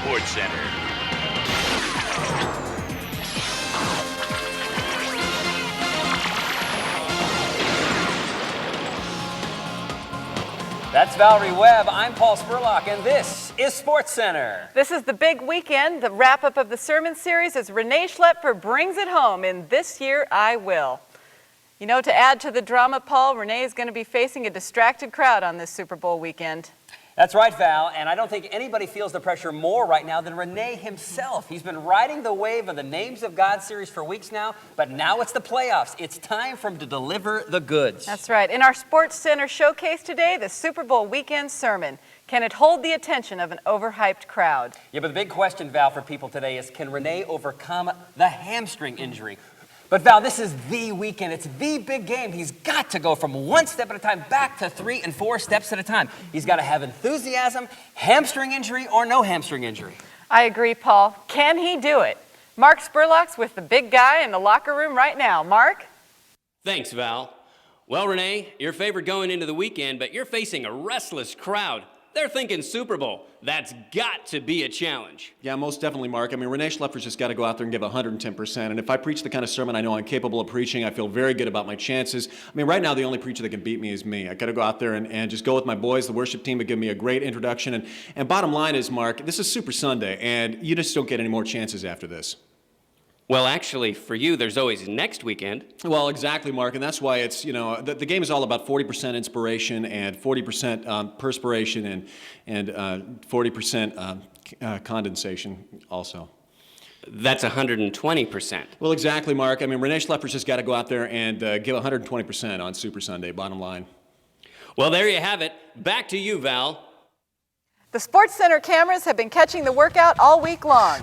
Sports Center. That's Valerie Webb. I'm Paul Spurlock, and this is Sports Center. This is the big weekend, the wrap-up of the sermon series as Renee Schlepfer brings it home in This Year I Will. You know, to add to the drama, Paul, Renee is going to be facing a distracted crowd on this Super Bowl weekend. That's right, Val, and I don't think anybody feels the pressure more right now than Renee himself. He's been riding the wave of the Names of God series for weeks now, but now it's the playoffs. It's time for him to deliver the goods. That's right. In our Sports Center showcase today, the Super Bowl weekend sermon. Can it hold the attention of an overhyped crowd? Yeah, but the big question, Val, for people today is, can Renee overcome the hamstring injury? But Val, this is the weekend. It's the big game. He's got to go from one step at a time back to 3 and 4 steps at a time. He's got to have enthusiasm, hamstring injury, or no hamstring injury. I agree, Paul. Can he do it? Mark Spurlock's with the big guy in the locker room right now. Mark? Thanks, Val. Well, Renee, your favorite going into the weekend, but you're facing a restless crowd. They're thinking Super Bowl. That's got to be a challenge. Yeah, most definitely, Mark. I mean, Renee Schlepfer's just got to go out there and give 110%. And if I preach the kind of sermon I know I'm capable of preaching, I feel very good about my chances. I mean, right now, the only preacher that can beat me is me. I got to go out there and just go with my boys. The worship team would give me a great introduction. And bottom line is, Mark, this is Super Sunday, and you just don't get any more chances after this. Well, actually, for you, there's always next weekend. Well, exactly, Mark, and that's why it's, you know, the game is all about 40% inspiration and 40% perspiration and 40% condensation also. That's 120%. Well, exactly, Mark. I mean, Renee Schlepfer's just got to go out there and give 120% on Super Sunday, bottom line. Well, there you have it. Back to you, Val. The Sports Center cameras have been catching the workout all week long.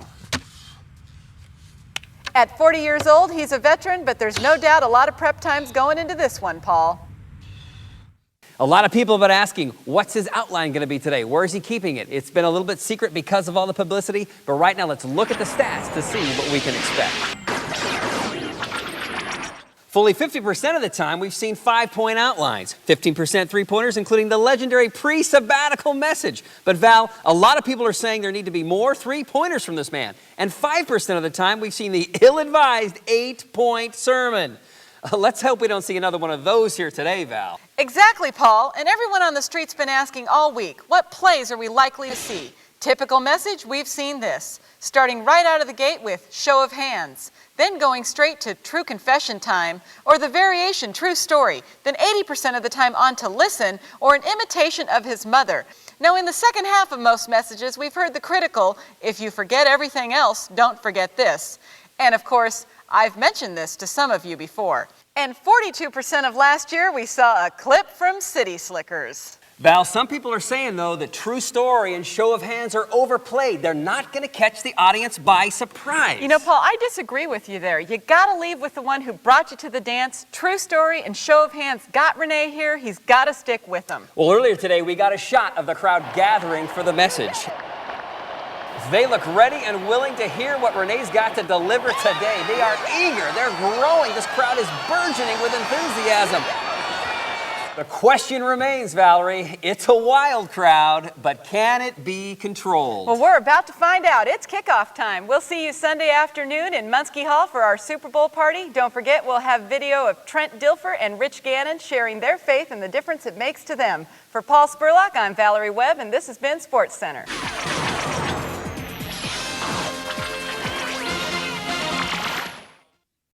At 40 years old, he's a veteran, but there's no doubt a lot of prep time's going into this one, Paul. A lot of people have been asking, what's his outline going to be today? Where is he keeping it? It's been a little bit secret because of all the publicity, but right now let's look at the stats to see what we can expect. Fully 50% of the time, we've seen 5-point outlines, 15% three-pointers, including the legendary pre-sabbatical message. But Val, a lot of people are saying there need to be more three-pointers from this man. And 5% of the time, we've seen the ill-advised 8-point sermon. Let's hope we don't see another one of those here today, Val. Exactly, Paul. And everyone on the street's been asking all week, what plays are we likely to see? Typical message, we've seen this. Starting right out of the gate with show of hands, then going straight to true confession time, or the variation true story, then 80% of the time on to listen, or an imitation of his mother. Now in the second half of most messages, we've heard the critical, if you forget everything else, don't forget this. And of course, I've mentioned this to some of you before. And 42% of last year, we saw a clip from City Slickers. Val, some people are saying, though, that true story and show of hands are overplayed. They're not going to catch the audience by surprise. You know, Paul, I disagree with you there. You got to leave with the one who brought you to the dance. True story and show of hands got Renee here. He's got to stick with them. Well, earlier today, we got a shot of the crowd gathering for the message. They look ready and willing to hear what Renee's got to deliver today. They are eager. They're growing. This crowd is burgeoning with enthusiasm. The question remains, Valerie. It's a wild crowd, but can it be controlled? Well, we're about to find out. It's kickoff time. We'll see you Sunday afternoon in Munskey Hall for our Super Bowl party. Don't forget, we'll have video of Trent Dilfer and Rich Gannon sharing their faith and the difference it makes to them. For Paul Spurlock, I'm Valerie Webb, and this has been Sports Center.